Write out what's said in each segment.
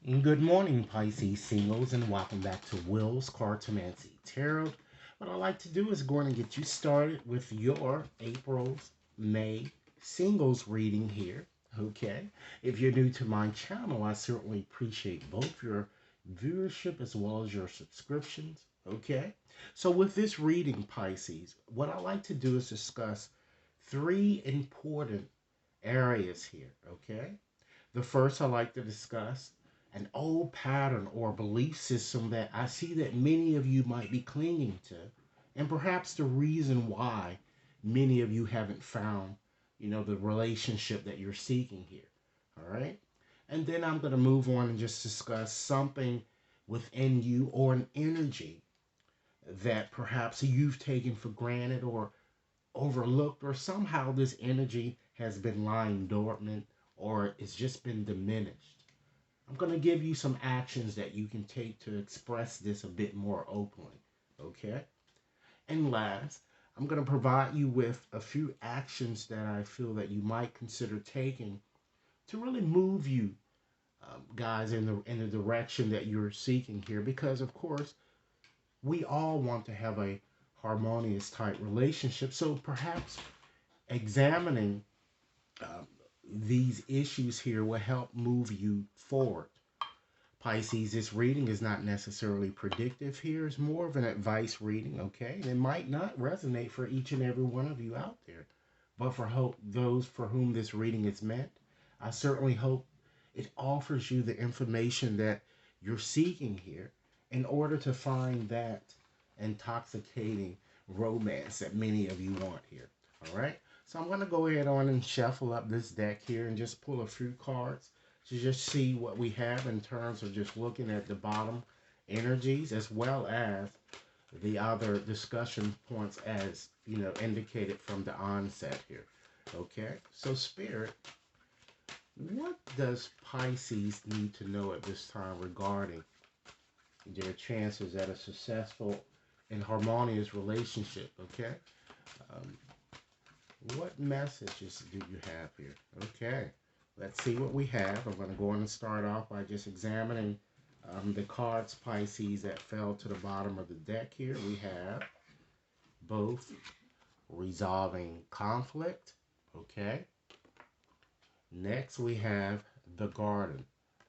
Good morning, Pisces singles, and welcome back to Will's Cartomancy Tarot. What I like to do is go on and get you started with your April's May singles reading here. Okay. If you're new to my channel, I certainly appreciate both your viewership as well as your subscriptions. Okay. So, with this reading, Pisces, what I like to do is discuss three important areas here. Okay. The first I like to discuss an old pattern or belief system that I see that many of you might be clinging to, and perhaps the reason why many of you haven't found, the relationship that you're seeking here. All right? And then I'm going to move on and just discuss something within you or an energy that perhaps you've taken for granted or overlooked, or somehow this energy has been lying dormant or it's just been diminished. I'm going to give you some actions that you can take to express this a bit more openly. Okay? And last, I'm going to provide you with a few actions that I feel that you might consider taking to really move you, guys, in the direction that you're seeking here. Because of course, we all want to have a harmonious type relationship. So perhaps examining um, these issues here will help move you forward. Pisces, this reading is not necessarily predictive here. It's more of an advice reading, okay? And it might not resonate for each and every one of you out there. But for those for whom this reading is meant, I certainly hope it offers you the information that you're seeking here in order to find that intoxicating romance that many of you want here. All right? So I'm going to go ahead on and shuffle up this deck here and just pull a few cards to just see what we have in terms of just looking at the bottom energies as well as the other discussion points as indicated from the onset here. Okay, so Spirit, what does Pisces need to know at this time regarding their chances at a successful and harmonious relationship? Okay, um, what messages do you have here? Okay, let's see what we have. I'm going to go on and start off by just examining the cards, Pisces, that fell to the bottom of the deck here. We have both resolving conflict. Okay. Next, we have the garden.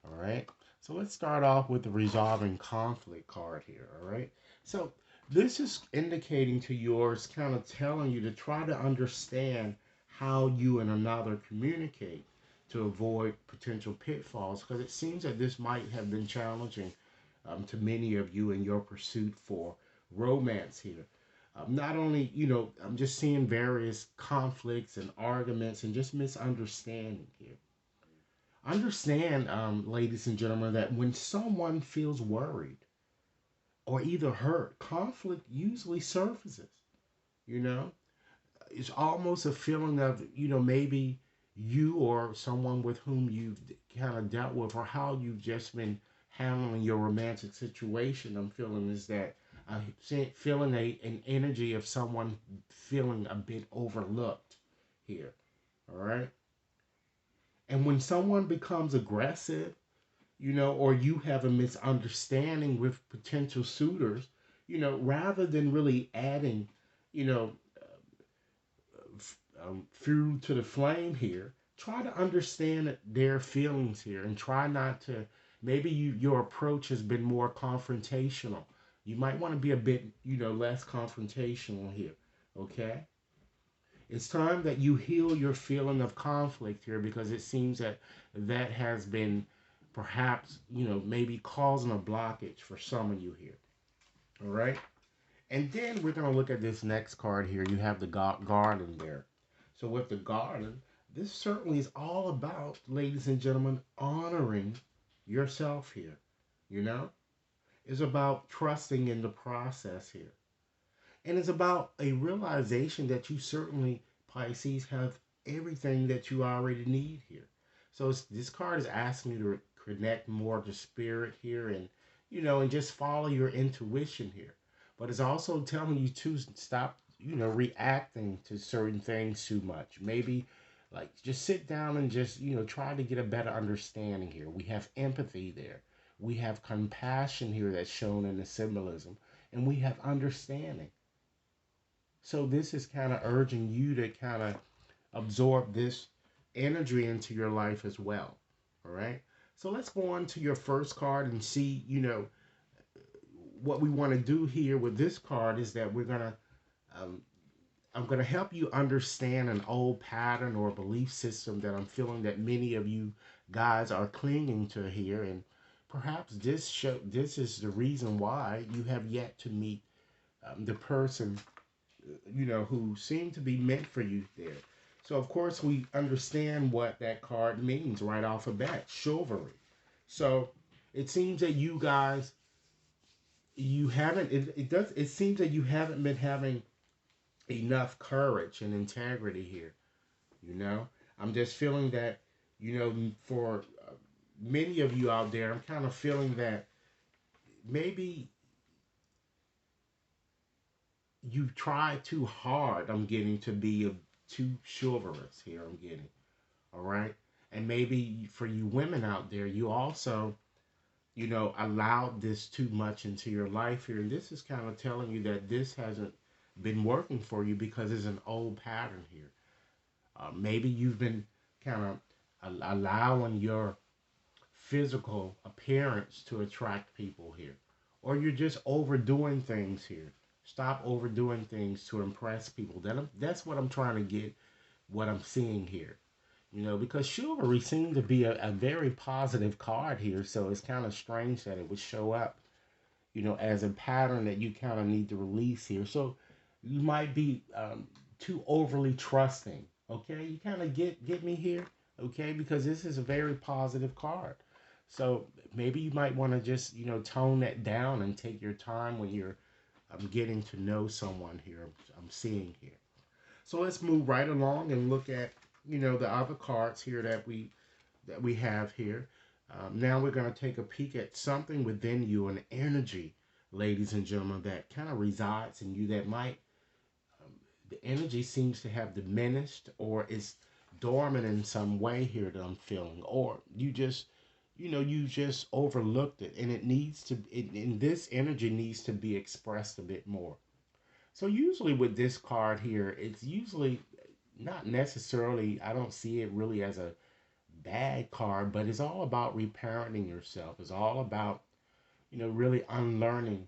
All right. So let's start off with the resolving conflict card here. All right. So this is indicating to yours, kind of telling you to try to understand how you and another communicate to avoid potential pitfalls, because it seems that this might have been challenging to many of you in your pursuit for romance here. Not only, I'm just seeing various conflicts and arguments and just misunderstanding here. Understand, ladies and gentlemen, that when someone feels worried or either hurt, conflict usually surfaces. You know, it's almost a feeling of, maybe you or someone with whom you've kind of dealt with, or how you've just been handling your romantic situation. I'm feeling is that I'm feeling an energy of someone feeling a bit overlooked here. All right. And when someone becomes aggressive, or you have a misunderstanding with potential suitors, rather than really adding, you know, fuel to the flame here, try to understand their feelings here and try not to. Maybe your approach has been more confrontational. You might want to be a bit, less confrontational here. Okay? It's time that you heal your feeling of conflict here, because it seems that that has been perhaps, maybe causing a blockage for some of you here. All right? And then we're going to look at this next card here. You have the garden there. So with the garden, this certainly is all about, ladies and gentlemen, honoring yourself here. You know? It's about trusting in the process here. And it's about a realization that you certainly, Pisces, have everything that you already need here. So this card is asking you to connect more to spirit here, and, and just follow your intuition here. But it's also telling you to stop, reacting to certain things too much. Maybe Like, just sit down and just, try to get a better understanding here. We have empathy there. We have compassion here that's shown in the symbolism. And we have understanding. So this is kind of urging you to kind of absorb this energy into your life as well. All right. So let's go on to your first card and see, what we want to do here with this card is that um, I'm going to help you understand an old pattern or belief system that I'm feeling that many of you guys are clinging to here. And perhaps this is the reason why you have yet to meet the person, who seem to be meant for you there. So, of course, we understand what that card means right off the bat, chivalry. So, it seems that you guys, you haven't, it seems that you haven't been having enough courage and integrity here, you know? I'm just feeling that, for many of you out there, I'm kind of feeling that maybe you try too hard. I'm getting to be too chivalrous here. I'm getting. All right. And maybe for you women out there, you also, allowed this too much into your life here. And this is kind of telling you that this hasn't been working for you because it's an old pattern here. Maybe you've been kind of allowing your physical appearance to attract people here. Or you're just overdoing things here. Stop overdoing things to impress people. That's what I'm trying to get, what I'm seeing here. Because chivalry seemed to be a very positive card here, so it's kind of strange that it would show up, as a pattern that you kind of need to release here. So you might be too overly trusting. Okay, you kind of get me here. Okay, because this is a very positive card. So maybe you might want to just tone that down and take your time when you're getting to know someone here. I'm seeing here. So let's move right along and look at the other cards here that we have here. Now we're going to take a peek at something within you, an energy, ladies and gentlemen, that kind of resides in you that might, the energy seems to have diminished or is dormant in some way here that I'm feeling, or you just overlooked it, and and this energy needs to be expressed a bit more. So usually with this card here, it's usually not necessarily, I don't see it really as a bad card, but it's all about reparenting yourself. It's all about, really unlearning,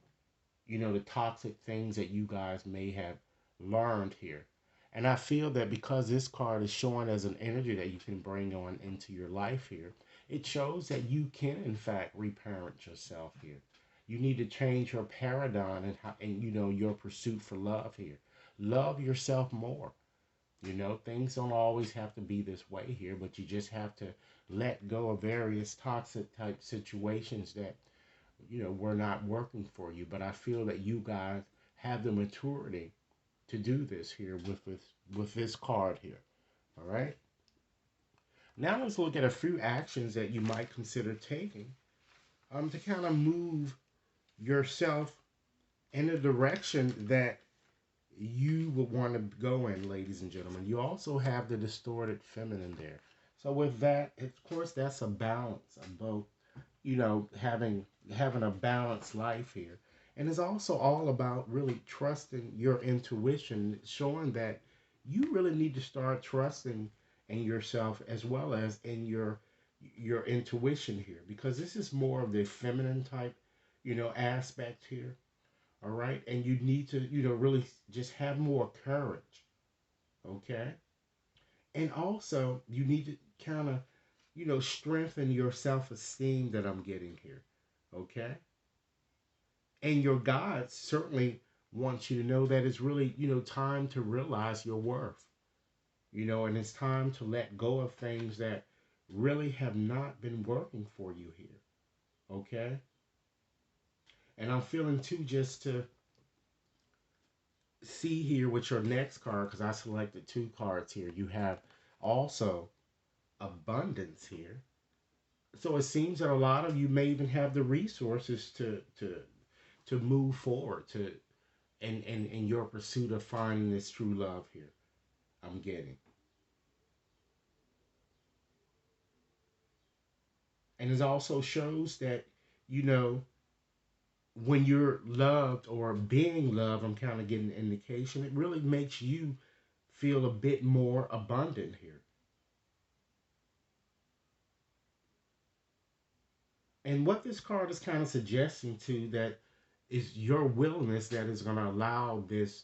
the toxic things that you guys may have learned here. And I feel that because this card is showing as an energy that you can bring on into your life here, it shows that you can, in fact, reparent yourself here. You need to change your paradigm and your pursuit for love here. Love yourself more. Things don't always have to be this way here, but you just have to let go of various toxic type situations that, were not working for you. But I feel that you guys have the maturity to do this here with this card here. All right. Now let's look at a few actions that you might consider taking to kind of move yourself in the direction that you would want to go in, ladies and gentlemen. You also have the distorted feminine there. So with that, of course, that's a balance of both, having a balanced life here. And it's also all about really trusting your intuition, showing that you really need to start trusting in yourself as well as in your intuition here, because this is more of the feminine type, aspect here. All right. And you need to, really just have more courage. Okay. And also, you need to kind of, strengthen your self esteem that I'm getting here. Okay. And your God certainly wants you to know that it's really, time to realize your worth, and it's time to let go of things that really have not been working for you here. Okay. And I'm feeling too just to see here with your next card, because I selected two cards here. You have also abundance here. So it seems that a lot of you may even have the resources to move forward to in your pursuit of finding this true love here. I'm getting. And it also shows that, you know, when you're loved or being loved, I'm kind of getting an indication, it really makes you feel a bit more abundant here. And what this card is kind of suggesting to that is your willingness that is going to allow this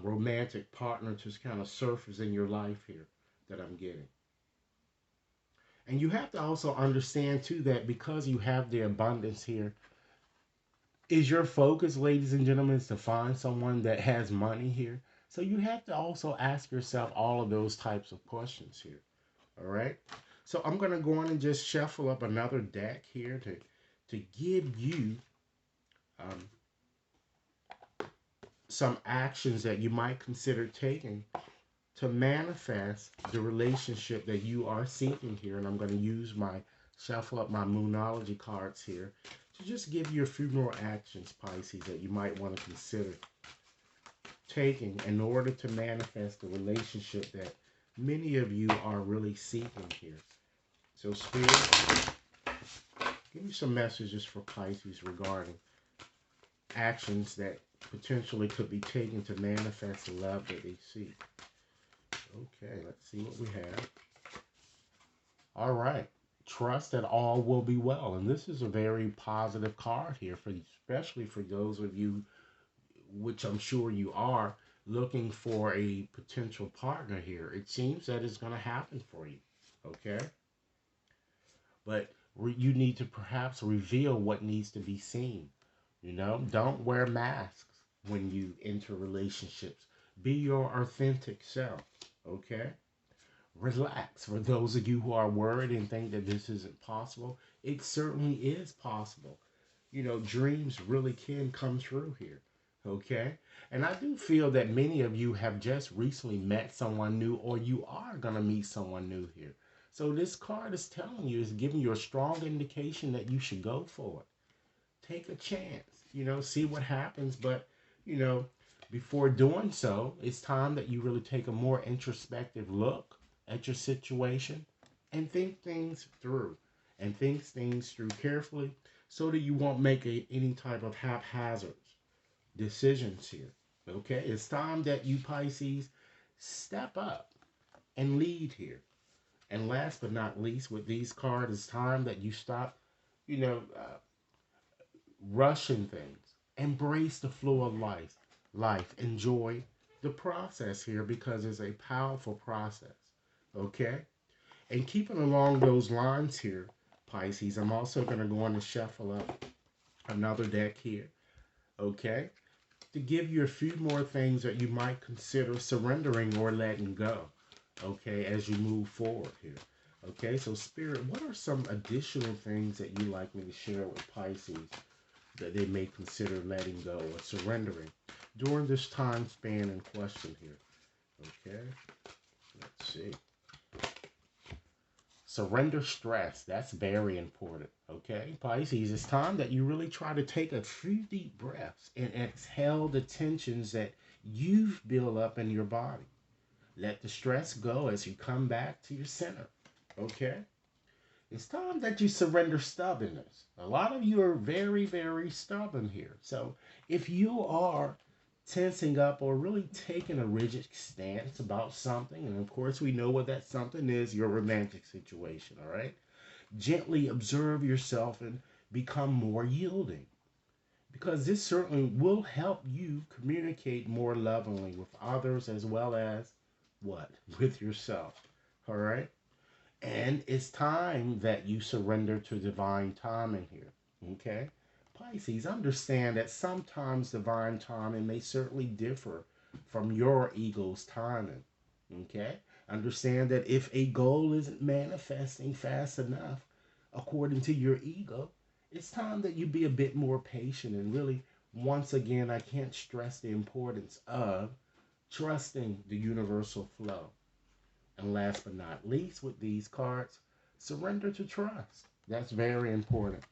romantic partner to kind of surface in your life here that I'm getting. And you have to also understand too that because you have the abundance here, is your focus, ladies and gentlemen, is to find someone that has money here? So you have to also ask yourself all of those types of questions here. All right. So I'm gonna go on and just shuffle up another deck here to give you um, some actions that you might consider taking to manifest the relationship that you are seeking here. And I'm going to use my shuffle up my moonology cards here to just give you a few more actions, Pisces, that you might want to consider taking in order to manifest the relationship that many of you are really seeking here. So, Spirit, give me some messages for Pisces regarding actions that potentially could be taken to manifest the love that they seek. Okay, let's see what we have. All right. Trust that all will be well. And this is a very positive card here, for especially for those of you, which I'm sure you are, looking for a potential partner here. It seems that it's going to happen for you. Okay? But you need to perhaps reveal what needs to be seen. You know, don't wear masks when you enter relationships. Be your authentic self. Okay? Relax. For those of you who are worried and think that this isn't possible, it certainly is possible. You know, dreams really can come true here. Okay? And I do feel that many of you have just recently met someone new, or you are going to meet someone new here. So this card is telling you, is giving you a strong indication that you should go for it. Take a chance, you know, see what happens. But, you know, before doing so, it's time that you really take a more introspective look at your situation and think things through carefully so that you won't make any type of haphazard decisions here. Okay, it's time that you Pisces step up and lead here. And last but not least, with these cards, it's time that you stop, you know, rushing things. Embrace the flow of life. Enjoy the process here because it's a powerful process. Okay? And keeping along those lines here, Pisces, I'm also going to go on and shuffle up another deck here. Okay? To give you a few more things that you might consider surrendering or letting go. Okay? As you move forward here. Okay? So, Spirit, what are some additional things that you like me to share with Pisces that they may consider letting go or surrendering during this time span in question here? Okay, let's see. Surrender stress. That's very important. Okay, Pisces, it's time that you really try to take a few deep breaths and exhale the tensions that you've built up in your body. Let the stress go as you come back to your center. Okay, it's time that you surrender stubbornness. A lot of you are very, very stubborn here. So if you are tensing up or really taking a rigid stance about something, and of course we know what that something is, your romantic situation, all right? Gently observe yourself and become more yielding. Because this certainly will help you communicate more lovingly with others as well as what? With yourself. All right? And it's time that you surrender to divine timing here. Okay? Pisces, understand that sometimes divine timing may certainly differ from your ego's timing. Okay? Understand that if a goal isn't manifesting fast enough, according to your ego, it's time that you be a bit more patient and really, once again, I can't stress the importance of trusting the universal flow. And last but not least, with these cards, surrender to trust. That's very important.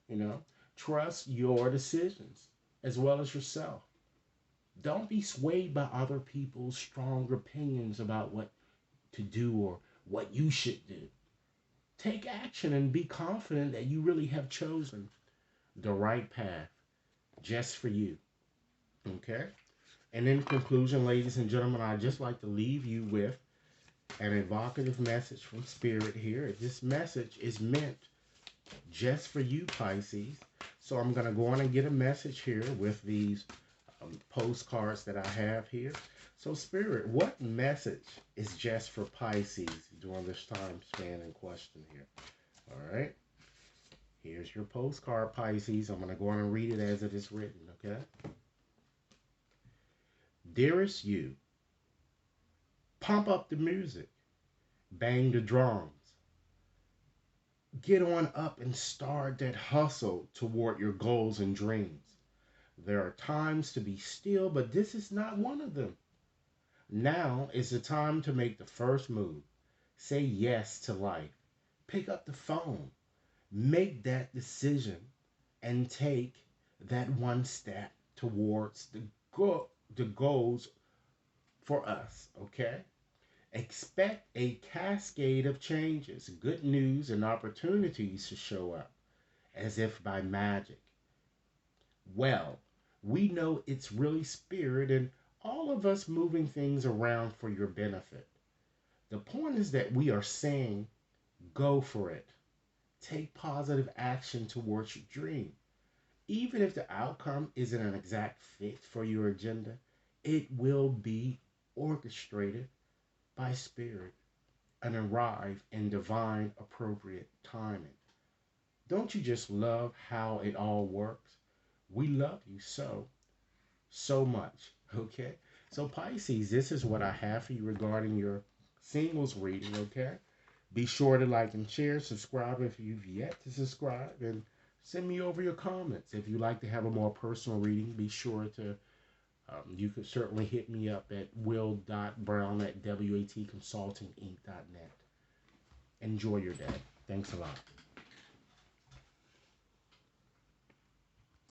You know, trust your decisions as well as yourself. Don't be swayed by other people's strong opinions about what to do or what you should do. Take action and be confident that you really have chosen the right path just for you. Okay? And in conclusion, ladies and gentlemen, I'd just like to leave you with an evocative message from Spirit here. This message is meant just for you, Pisces. So I'm going to go on and get a message here with these postcards that I have here. So, Spirit, what message is just for Pisces during this time span in question here? All right. Here's your postcard, Pisces. I'm going to go on and read it as it is written, okay? Dearest you, pump up the music, bang the drums, get on up and start that hustle toward your goals and dreams. There are times to be still, but this is not one of them. Now is the time to make the first move. Say yes to life. Pick up the phone. Make that decision and take that one step towards the goals for us, okay? Expect a cascade of changes, good news, and opportunities to show up as if by magic. Well, we know it's really spirit and all of us moving things around for your benefit. The point is that we are saying, go for it. Take positive action towards your dream. Even if the outcome isn't an exact fit for your agenda, it will be orchestrated by spirit and arrive in divine appropriate timing. Don't you just love how it all works? We love you so much. Okay? So, Pisces, this is what I have for you regarding your singles reading. Okay? Be sure to like and share, subscribe if you've yet to subscribe, and send me over your comments. If you'd like to have a more personal reading, be sure to, you could certainly hit me up at will.brown@watconsultinginc.net. Enjoy your day. Thanks a lot.